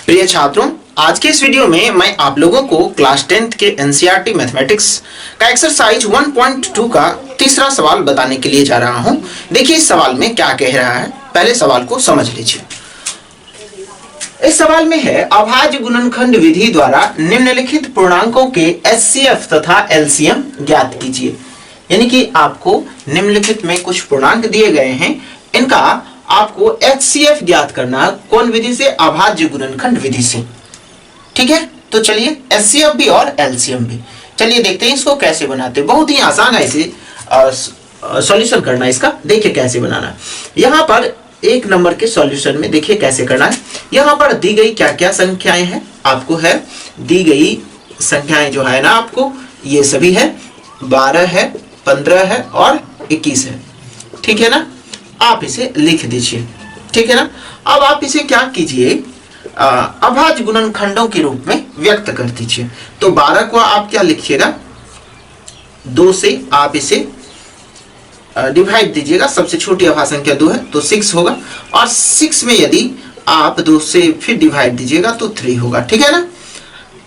प्रिय छात्रों, आज के इस वीडियो में मैं आप लोगों को क्लास 10th के एनसीईआरटी मैथमेटिक्स का एक्सरसाइज 1.2 का तीसरा सवाल बताने के लिए जा रहा हूं। देखिए इस सवाल में क्या कह रहा है, पहले सवाल को समझ लीजिए। इस सवाल में है अभाज्य गुणनखंड विधि द्वारा निम्नलिखित पूर्णांकों के एचसीएफ तथा एलसीएम ज्ञात कीजिए। यानी कि आपको निम्नलिखित में कुछ पूर्णांक दिए गए हैं, इनका आपको एचसीएफ ज्ञात करना है। कौन विधि से? अभाज्य गुणनखंड विधि से। ठीक है, तो चलिए एचसीएफ भी और एलसीएम भी। चलिए देखते हैं इसको कैसे बनाते हैं। बहुत ही आसान है इसे सॉल्यूशन करना इसका। देखिए कैसे बनाना है। यहाँ पर एक नंबर के सॉल्यूशन में देखिए कैसे करना है। यहाँ पर दी गई क्या क्या संख्याएं हैं आपको है, दी गई संख्याएं जो है ना आपको, ये सभी है 12 है, 15 है और 21 है। ठीक है ना, आप इसे लिख दीजिए। ठीक है ना, अब आप इसे क्या कीजिए, अभाज्य गुणनखंडों के रूप में व्यक्त कर दीजिए। तो 12 को आप क्या लिखिएगा, 2 से आप इसे डिवाइड दीजिएगा। सबसे छोटी अभाज्य संख्या 2 है तो 6 होगा, और 6 में यदि आप 2 से फिर डिवाइड दीजिएगा तो 3 होगा। ठीक है ना,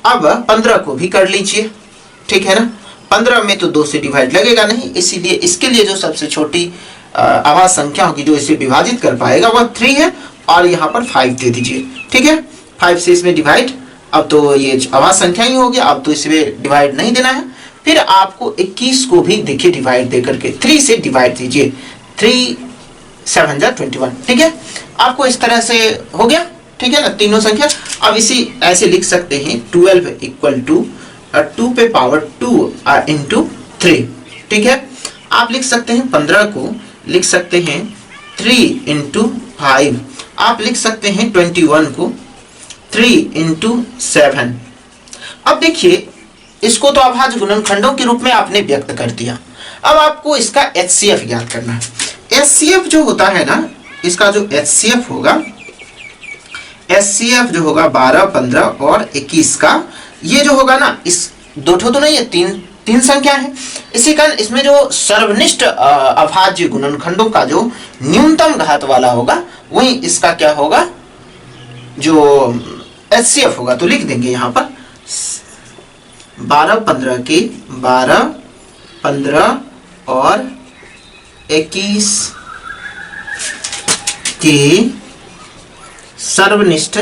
अब 15 को भी कर लीजिए। ठीक है ना, 15 में तो 2 से डिवाइड लगेगा नहीं, इसीलिए इसके लिए जो सबसे छोटी अभाज्य संख्या होगी जो इसे विभाजित कर पाएगा वह 3 है, और यहाँ पर 5 दे दीजिए। ठीक है, 5 से इसमें डिवाइड, अब तो ये अभाज्य संख्या ही हो गया, अब तो इसमें डिवाइड नहीं देना है। फिर आपको 21 को भी देखिए डिवाइड दे करके 3 से डिवाइड दीजिए, 3 7 जा 21। ठीक है, आपको इस तरह से हो गया। ठीक है ना, तीनों संख्या। अब इसी ऐसे लिख सकते हैं 12 इक्वल टू 2 पे पावर 2 इंटू 3। ठीक है, आप लिख सकते हैं 15 को लिख सकते हैं 3 इंटू 5। आप लिख सकते हैं 21 को 3 इंटू 7। अब देखिए इसको तो अभाज्य गुणनखंडों के रूप में आपने व्यक्त कर दिया। अब आपको इसका एचसीएफ ज्ञात करना है। एचसीएफ जो होता है ना, इसका जो एचसीएफ होगा, एचसीएफ जो होगा 12, 15 और 21 का, ये जो होगा ना, इस दो ठो तो नहीं है, तीन संख्या है। इसी कारण इसमें जो सर्वनिष्ठ अभाज्य गुणनखंडों का जो न्यूनतम घात वाला होगा वही इसका क्या होगा, जो एचसीएफ होगा। तो लिख देंगे यहाँ पर 12, 15 के 12, 15 और 21 के सर्वनिष्ठ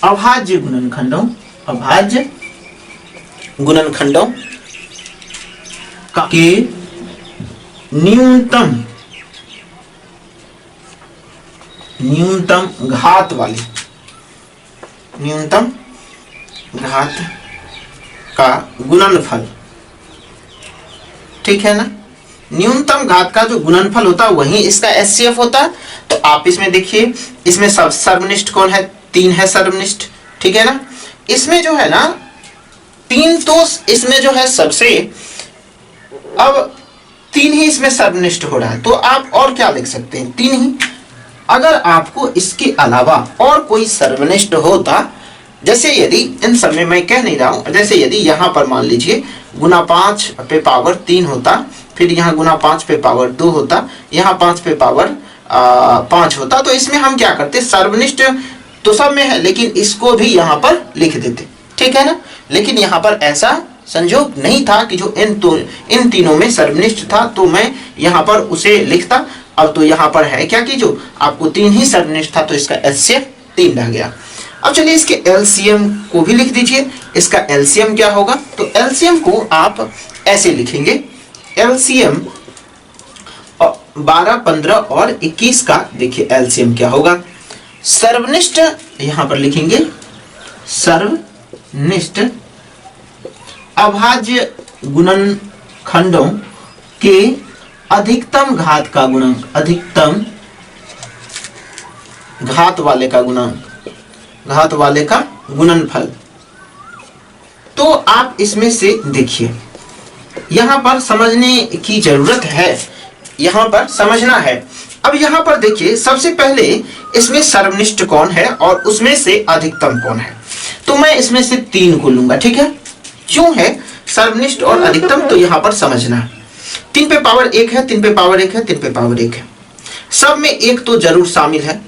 अभाज्य गुणनखंडों के न्यूनतम घात का गुणनफल। ठीक है ना, न्यूनतम घात का जो गुणनफल होता है वही इसका एचसीएफ होता है। तो आप इसमें देखिए, इसमें सब सर्वनिष्ठ कौन है, 3 है सर्वनिष्ठ। ठीक है ना, इसमें जो है ना 3, तो इसमें जो है सबसे, अब 3 ही इसमें सर्वनिष्ठ हो रहा है, तो आप और क्या लिख सकते हैं, 3 ही। अगर आपको इसके अलावा और कोई सर्वनिष्ठ होता, जैसे यदि इन सब में मैं कह नहीं रहा हूं, जैसे यदि यहाँ पर मान लीजिए गुना 5 पे पावर 3 होता, फिर यहाँ गुना 5 पे पावर 2 होता, यहाँ 5 पे पावर 5 होता, तो इसमें हम क्या करते, सर्वनिष्ठ तो सब में है लेकिन इसको भी यहाँ पर लिख देते। ठीक है ना, लेकिन यहाँ पर ऐसा संयोग नहीं था कि जो इन तीनों में सर्वनिष्ठ था, तो मैं यहाँ पर उसे लिखता। अब तो यहाँ पर है क्या कि जो आपको 3 ही सर्वनिष्ठ था, तो इसका एचसीएफ 3 रह गया। अब चलिए इसके एलसीएम को भी लिख दीजिए। इसका एलसीएम क्या होगा, तो एलसीएम को आप ऐसे लिखेंगे, एलसीएम 12, 15 और 21 का देखिए एलसीएम क्या होगा, सर्वनिष्ठ, यहां पर लिखेंगे सर्वनिष्ठ अभाज्य गुणनखंडों के अधिकतम घात का गुणांक, अधिकतम घात वाले का गुणनफल। तो आप इसमें से देखिए, यहां पर समझने की जरूरत है, यहां पर समझना है। अब यहां पर देखिए सबसे पहले इसमें सर्वनिष्ठ कौन है और उसमें से अधिकतम कौन है, तो मैं इसमें से 3 को लूंगा। ठीक है, क्यों है सर्वनिष्ठ और अधिकतम, तो यहां पर समझना है। 3 पे पावर 1 है, 3 पे पावर 1 है, 3 पे पावर 1 है। सब में एक तो जरूर शामिल है,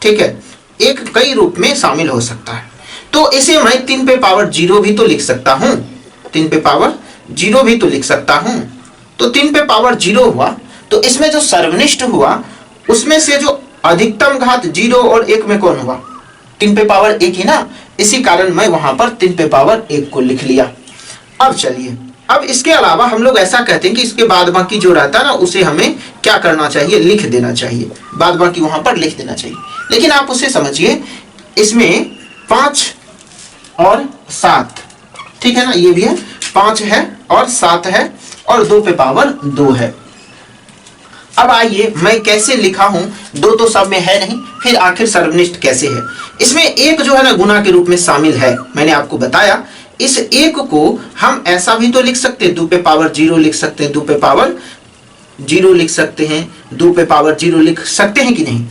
ठीक है, एक कई रूप में शामिल हो सकता है। तो इसे मैं 3 पे पावर 0 भी तो लिख सकता हूं, 3 पे पावर 0 भी तो लिख सकता हूं। तो 3 पे पावर 0 हुआ, तो इसमें जो सर्वनिष्ठ हुआ उसमें से जो अधिकतम घात 0 और 1 में कौन हुआ, 3 पे पावर 1 ही ना, इसी कारण मैं वहां पर 3 पे पावर 1 को लिख लिया। अब चलिए, अब इसके अलावा हम लोग ऐसा कहते हैं कि इसके बाद बाकी जो रहता है ना उसे हमें क्या करना चाहिए, लिख देना चाहिए, बाद बाकी वहां पर लिख देना चाहिए। लेकिन आप उसे समझिए, इसमें 5 और 7, ठीक है ना, ये भी है, 5 है और 7 है और 2 पे पावर 2 है। अब आइए मैं कैसे लिखा हूं, 2 तो सब में है नहीं, फिर आखिर सर्वनिष्ठ कैसे है। इसमें एक जो है ना गुना के रूप में शामिल है, मैंने आपको बताया। इस एक को हम ऐसा भी तो लिख सकते हैं, 2 पे पावर 0 लिख सकते हैं, 2 पे पावर 0 लिख सकते हैं, 2 पे पावर 0 लिख सकते हैं कि नहीं।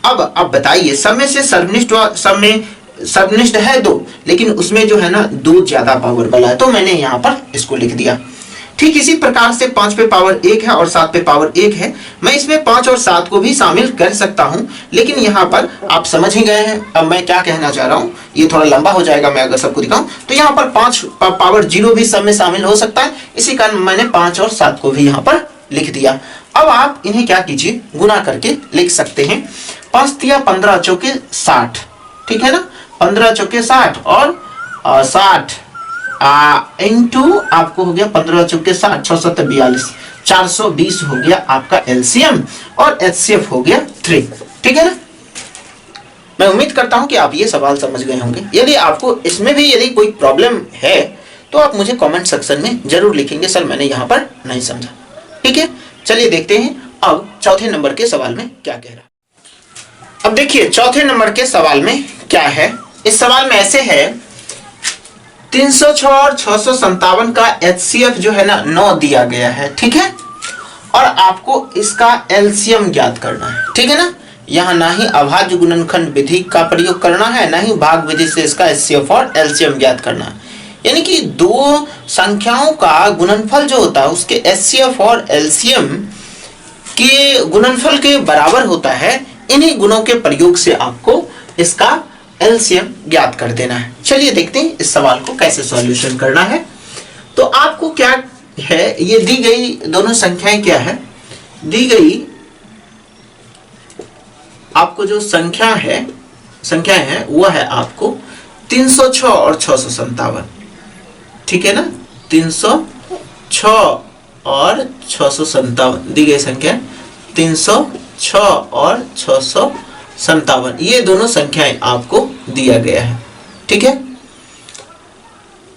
अब बताइए, सब में से सर्वनिष्ठ, सब में सर्वनिष्ठ है 2, लेकिन उसमें जो है ना 2 ज्यादा पावर वाला है, तो मैंने यहाँ पर इसको लिख दिया। ठीक इसी प्रकार से 5 पे पावर 1 है और 7 पे पावर 1 है, मैं इसमें 5 और 7 को भी शामिल कर सकता हूं, लेकिन यहाँ पर आप समझ ही गए हैं अब मैं क्या कहना चाह रहा हूं, ये थोड़ा लंबा हो जाएगा मैं अगर सबको दिखाऊं। तो यहाँ पर 5 पावर 0 भी सब में शामिल हो सकता है, इसी कारण मैंने 5 और 7 को भी यहाँ पर लिख दिया। अब आप इन्हें क्या कीजिए, गुना करके लिख सकते हैं। 5 तिया 15 चौके 60, ठीक है ना, 15 चौके 60 और 60 इंटू आपको हो गया 15 चौके 60, 6 7 42, 420 हो गया आपका एलसीएम और एचसीएफ हो गया 3, ठीक है ना। मैं उम्मीद करता हूं कि आप ये सवाल समझ गए होंगे। यदि आपको इसमें भी यदि कोई प्रॉब्लम है तो आप मुझे कमेंट सेक्शन में जरूर लिखेंगे, सर मैंने यहाँ पर नहीं समझा, ठीक है। चलिए देखते हैं अब चौथे नंबर के सवाल में क्या कह रहा है। अब देखिए चौथे नंबर के सवाल में क्या है। इस सवाल में ऐसे है, 306 और 657 का एचसीएफ जो है ना 9 दिया गया है, ठीक है, और आपको इसका एलसीएम ज्ञात करना है, ठीक है ना। यहाँ ना ही अभाज्य गुणनखंड विधि का प्रयोग करना है, ना ही भाग विधि से इसका एचसीएफ और एलसीएम ज्ञात करना है। यानी कि 2 संख्याओं का गुणनफल जो होता है उसके एचसीएफ और एलसीएम के गुणनफल के बराबर होता है। इन्हीं गुणों के प्रयोग से आपको इसका एलसीएम ज्ञात कर देना है। चलिए देखते हैं इस सवाल को कैसे सॉल्यूशन करना है। तो आपको क्या है, ये दी गई दोनों संख्याएं क्या है, दी गई आपको जो संख्याएं है वह है आपको 306 और 657, ठीक है ना, 306 और 657 दी गई संख्या, 306 और 657, ये दोनों संख्याएं आपको दिया गया है, ठीक है।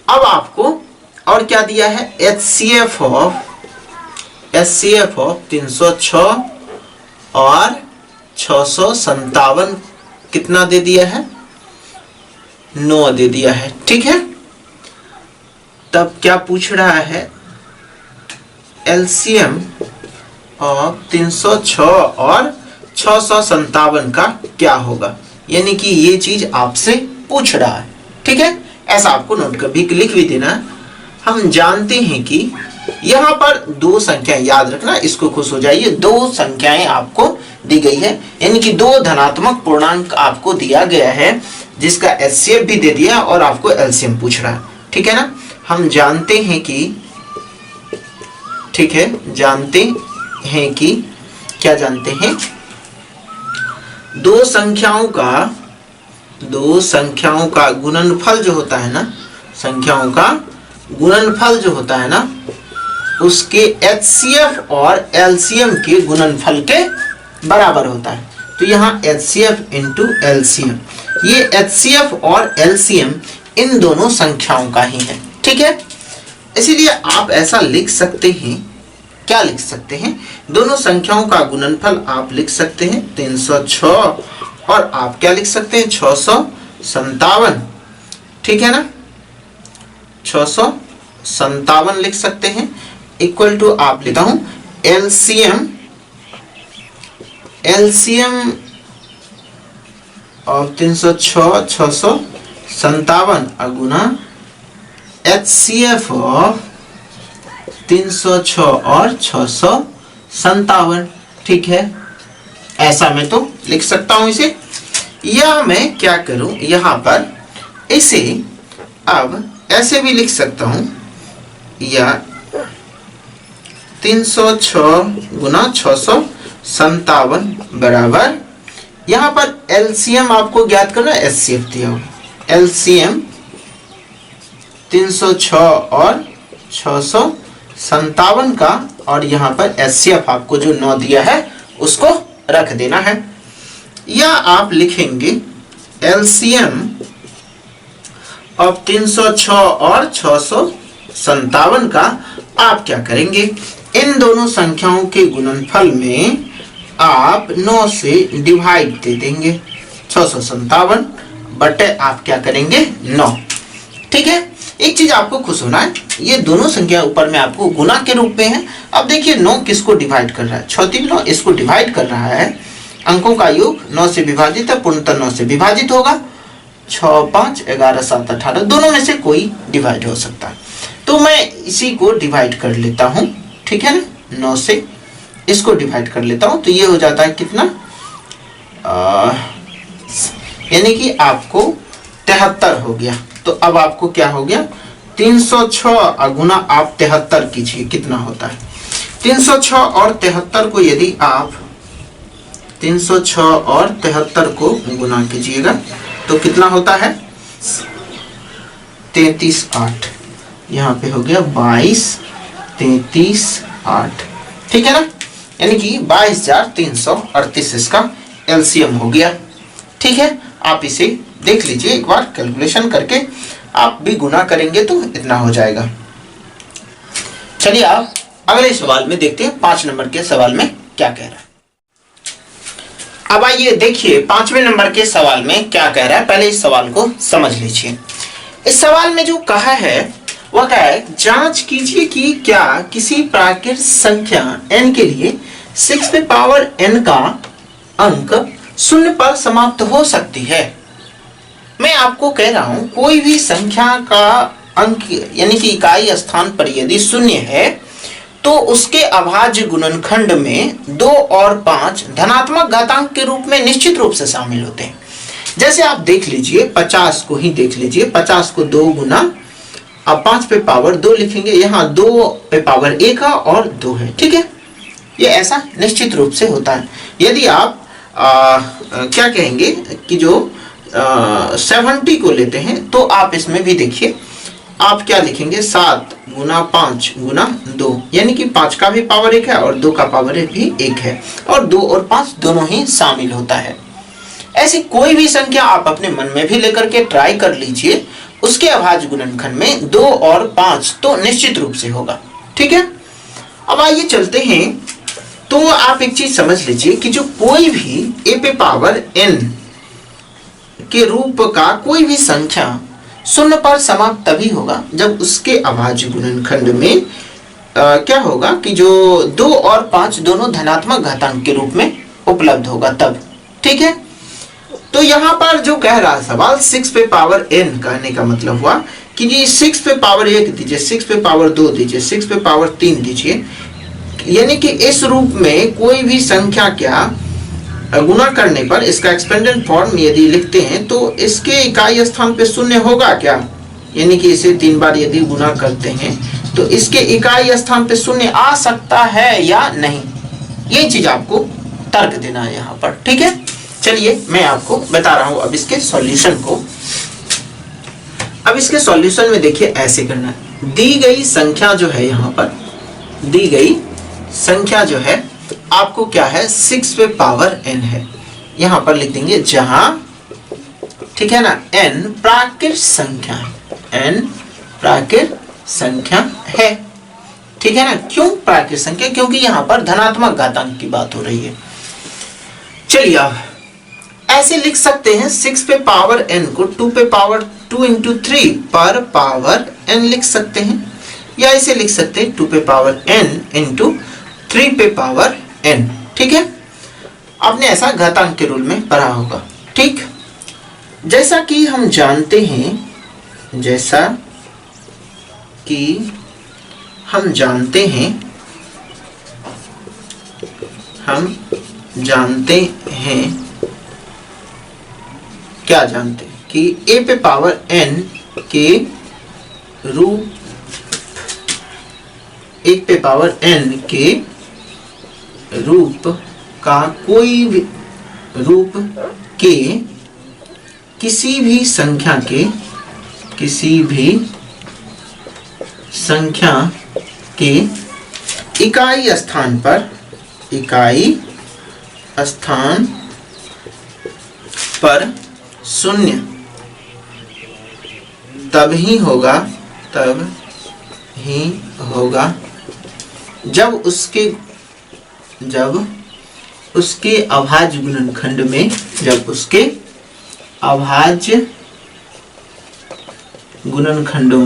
अब आपको और क्या दिया है, एचसीएफ ऑफ 306 और 657 कितना दे दिया है, 9 दे दिया है, ठीक है। तब क्या पूछ रहा है, एलसीएम ऑफ 306 और 657 का क्या होगा, यानी कि ये चीज आपसे पूछ रहा है, ठीक है। ऐसा आपको नोट कर भी लिख भी देना। हम जानते हैं कि यहाँ पर 2 संख्याएं, याद रखना, इसको खुश हो जाइए, 2 संख्याएं आपको दी गई है, यानी कि 2 धनात्मक पूर्णांक आपको दिया गया है, जिसका एचसीएफ भी दे दिया और आपको एलसीएम पूछ रहा है, ठीक है ना। हम जानते हैं कि, ठीक है, जानते हैं कि क्या जानते हैं, 2 संख्याओं का गुणनफल जो होता है ना, संख्याओं का गुणनफल जो होता है ना, उसके एचसीएफ और एलसीएम के गुणनफल के बराबर होता है। तो यहाँ एचसीएफ इंटू एलसीएम, ये एचसीएफ और एलसीएम इन दोनों संख्याओं का ही है, ठीक है। इसीलिए आप ऐसा लिख सकते हैं, क्या लिख सकते हैं, दोनों संख्याओं का गुणनफल आप लिख सकते हैं 306 और आप क्या लिख सकते हैं 657, ठीक है ना, 657 लिख सकते हैं, इक्वल टू आप लेता हूं एलसीएम और 306 657 गुना एचसीएफ ऑफ 306 और 657, ठीक है। ऐसा मैं तो लिख सकता हूं इसे, या मैं क्या करूं यहां पर इसे अब ऐसे भी लिख सकता हूं, या 306 गुना 657 बराबर, यहां पर एलसीएम आपको ज्ञात करना है, एचसीएफ दिया हो, एलसीएम 306 और 657 का, और यहां पर एचसीएफ आपको जो 9 दिया है उसको रख देना है। या आप लिखेंगे एलसीएम अब 306 और 657 का आप क्या करेंगे, इन दोनों संख्याओं के गुणनफल में आप 9 से डिवाइड दे देंगे, 657 बटे आप क्या करेंगे 9। ठीक है, एक चीज आपको खुश होना है, ये दोनों संख्या ऊपर में आपको गुना के रूप में है। अब देखिए 9 किसको डिवाइड कर रहा है, 6×3 9 इसको डिवाइड कर रहा है, अंकों का योग 9 से विभाजित है, पूर्णतः 9 से विभाजित होगा, 6 5 11 7 18 दोनों में से कोई डिवाइड हो सकता है, तो मैं इसी को डिवाइड कर लेता हूं, ठीक है ना, 9 से इसको डिवाइड कर लेता हूं, तो ये हो जाता है कितना, यानी कि आपको 73 हो गया। तो अब आपको क्या हो गया, 306 गुना आप 73 कीजिए, कितना होता है 306 और 73 को यदि आप 306 और 73 को गुना कीजिएगा तो कितना होता है 33 8, यहाँ पे हो गया 22 33 8, ठीक है ना, यानी कि 22,338 इसका एलसीएम हो गया। ठीक है, आप इसे देख लीजिए एक बार, कैलकुलेशन करके आप भी गुना करेंगे तो इतना हो जाएगा। चलिए आप अगले सवाल में देखते हैं, 5 नंबर के सवाल में क्या कह रहा है। अब आइए देखिए 5वें नंबर के सवाल में क्या कह रहा है, पहले इस सवाल को समझ लीजिए। इस सवाल में जो कहा है वह क्या है, जांच कीजिए कि क्या किसी प्राकृत संख्या n के लिए 6n का अंक 0 पर समाप्त हो सकती है। मैं आपको कह रहा हूं कोई भी संख्या का अंक यानी कि इकाई स्थान पर यदि 0 है तो उसके अभाज्य गुणनखंड में 2 और 5 धनात्मक घातांक के रूप में निश्चित रूप से शामिल होते हैं। जैसे आप देख लीजिए 50 को ही देख लीजिए, 50 को 2 गुना अब 5 पे पावर 2 लिखेंगे, यहाँ 2 पे पावर 1 और 2 है, ठीक है, ये ऐसा निश्चित रूप से होता है। यदि आप क्या कहेंगे कि जो 70 को लेते हैं तो आप इसमें भी देखिए आप क्या लिखेंगे 7 गुना 5 गुना 2, यानी कि 5 का भी पावर 1 है और 2 का पावर भी 1 है, और 2 और 5 दोनों ही शामिल होता है। ऐसी कोई भी संख्या आप अपने मन में भी लेकर के ट्राई कर लीजिए, उसके अभाज्य गुणनखंड में 2 और 5 तो निश्चित रूप से होगा। ठीक है, अब आइए चलते हैं, तो आप एक चीज समझ लीजिए कि जो कोई भी a पे पावर n के रूप का कोई भी संख्या 0 पर समाप्त तभी होगा जब उसके अभाज्य गुणनखंड में क्या होगा कि जो 2 और 5 दोनों धनात्मक घातांक के रूप में उपलब्ध होगा तब। ठीक है, तो यहाँ पर जो कह रहा है सवाल 6 पे पावर n, कहने का मतलब हुआ कि जी 6 पे पावर 1 दीजिए, 6 पे पावर 2 दीजिए, 6 पे पावर 3 दीजिए, यानी कि इस रूप में कोई भी संख्या क्या गुना करने पर इसका एक्सपेंडेड फॉर्म यदि लिखते हैं तो इसके इकाई स्थान पे 0 होगा क्या, यानी कि इसे 3 बार यदि गुना करते हैं तो इसके इकाई स्थान पे 0 आ सकता है या नहीं, ये चीज आपको तर्क देना है यहाँ पर। ठीक है, चलिए मैं आपको बता रहा हूं अब इसके सॉल्यूशन को। अब इसके सॉल्यूशन में देखिए ऐसे करना है, दी गई संख्या जो है, यहाँ पर दी गई संख्या जो है आपको क्या है 6 पे पावर n है, यहां पर लिख देंगे जहां, ठीक है ना, n प्राकृत संख्या है, n प्राकृत संख्या है, ठीक है ना। क्यों प्राकृत संख्या, क्योंकि यहां पर धनात्मक घातांक की बात हो रही है। चलिए अब ऐसे लिख सकते हैं 6 पे पावर n को 2 पे पावर 2 into 3 पर पावर n लिख सकते हैं, या इसे लिख सकते हैं 2 पे पावर n into 3 पे पावर n। ठीक है, आपने ऐसा घातांक के रूल में पढ़ा होगा। ठीक, जैसा कि हम जानते हैं हम जानते हैं, क्या जानते हैं कि a पे पावर n के रूप, 1 पे पावर n के रूप का कोई भी रूप के किसी भी संख्या के, किसी भी संख्या के इकाई स्थान पर, इकाई स्थान पर शून्य तब ही होगा, तब ही होगा जब उसके अभाज्य गुणनखंड में, जब उसके अभाज्य गुणनखंडों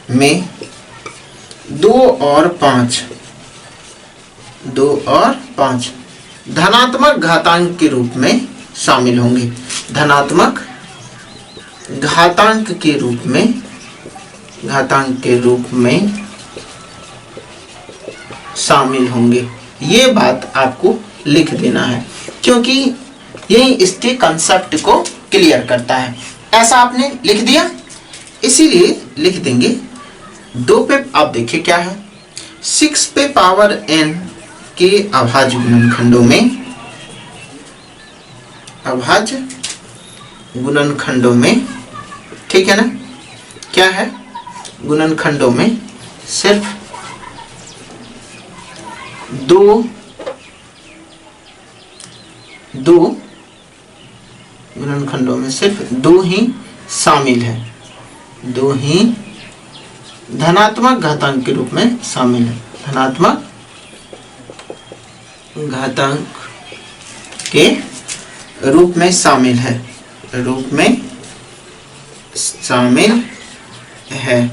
में 2 और 5 धनात्मक घातांक के रूप में शामिल होंगे, धनात्मक घातांक के रूप में शामिल होंगे। ये बात आपको लिख देना है, क्योंकि यही इसके कंसेप्ट को क्लियर करता है। ऐसा आपने लिख दिया, इसीलिए लिख देंगे 2 पे, आप देखिए क्या है, 6 पे पावर n के अभाज्य गुणनखंडों में, अभाज्य गुणनखंडों में, ठीक है ना, क्या है, गुणनखंडों में सिर्फ 2 गुणनखंडों में सिर्फ 2 ही शामिल है, 2 ही धनात्मक घातांक के रूप में शामिल है, धनात्मक घातांक के रूप में शामिल है, रूप में शामिल है,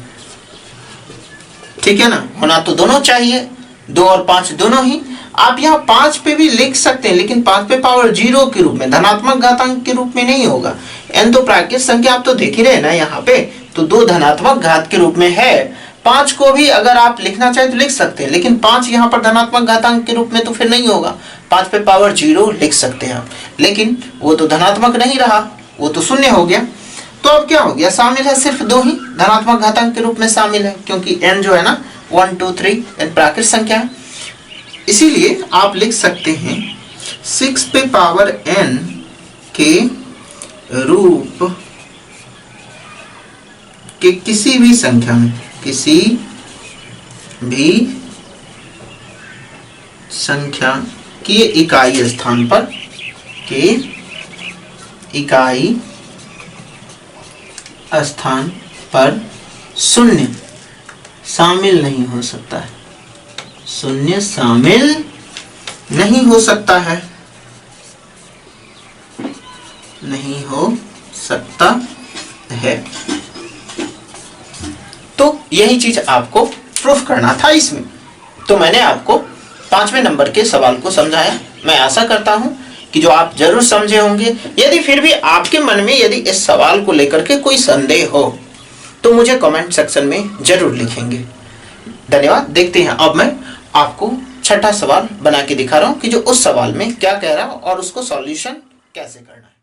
ठीक है ना। होना तो दोनों चाहिए, 2 और 5 दोनों ही। आप यहाँ 5 पे भी लिख सकते हैं, लेकिन 5 पे पावर 0 के रूप में, धनात्मक घातांक के रूप में नहीं होगा। n तो प्राकृत संख्या आप तो देख ही रहे ना यहाँ पे, तो 2 धनात्मक घात के रूप में है। 5 को भी अगर आप लिखना चाहें तो लिख सकते हैं, लेकिन 5 यहाँ पर धनात्मक घातांक के रूप में तो फिर नहीं होगा। 5 पे पावर 0 लिख सकते हैं आप, लेकिन वो तो धनात्मक नहीं रहा, वो तो शून्य हो गया। तो अब क्या हो गया, शामिल है सिर्फ 2 ही, धनात्मक घातांक के रूप में शामिल है, क्योंकि n जो है ना 1 2 3 n प्राकृत संख्या है। इसीलिए आप लिख सकते हैं 6 पे पावर n के रूप के किसी भी संख्या में, किसी भी संख्या के इकाई स्थान पर, के इकाई स्थान पर शून्य शामिल नहीं हो सकता है, शून्य शामिल नहीं हो सकता है, नहीं हो सकता है। तो यही चीज आपको प्रूफ करना था इसमें। तो मैंने आपको 5वें नंबर के सवाल को समझाया। मैं आशा करता हूं कि जो आप जरूर समझे होंगे। यदि फिर भी आपके मन में यदि इस सवाल को लेकर के कोई संदेह हो तो मुझे कमेंट सेक्शन में जरूर लिखेंगे। धन्यवाद। देखते हैं अब मैं आपको 6ठा सवाल बना के दिखा रहा हूं कि जो उस सवाल में क्या कह रहा है और उसको सॉल्यूशन कैसे करना है।